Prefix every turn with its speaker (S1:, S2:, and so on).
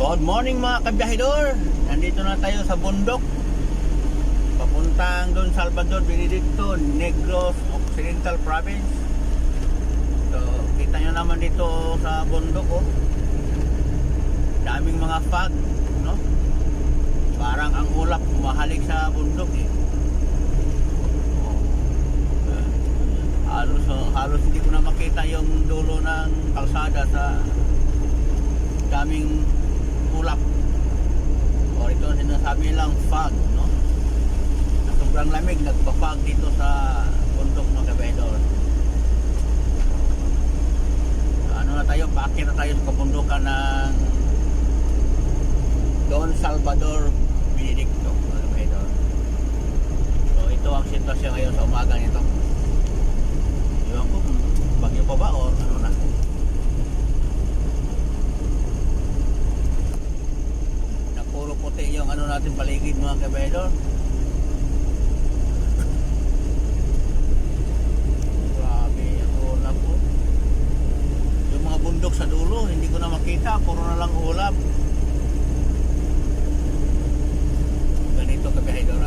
S1: Good morning mga kabiyahidor. Nandito na tayo sa bundok. Papuntang Don Salvador, Benedicto, Negros Occidental Province. So, kita nyo naman dito sa bundok, oh. Daming mga fog, no? Parang ang ulap humahalik sa bundok, eh. Halos hindi ko na makita yung dulo ng kalsada sa daming ulap. O ito sinasabi lang fog, no? Na sobrang lamig, nagpa-fog dito sa bundok ng kabiyahidor. Ano na tayo, paakit na tayo sa kabundukan ng Don Salvador, Benedicto, kabiyahidor. So ito ang sitwasyon ngayon sa umaga nito. Iwan ko kung bagyo pa ba o ano na. Na puro puti yung ano natin paligid mga kabiyahidor. Grabe ang ulap po. Yung mga bundok sa dulo hindi ko na makita, puro na lang ulap. Ganito kabiyahidor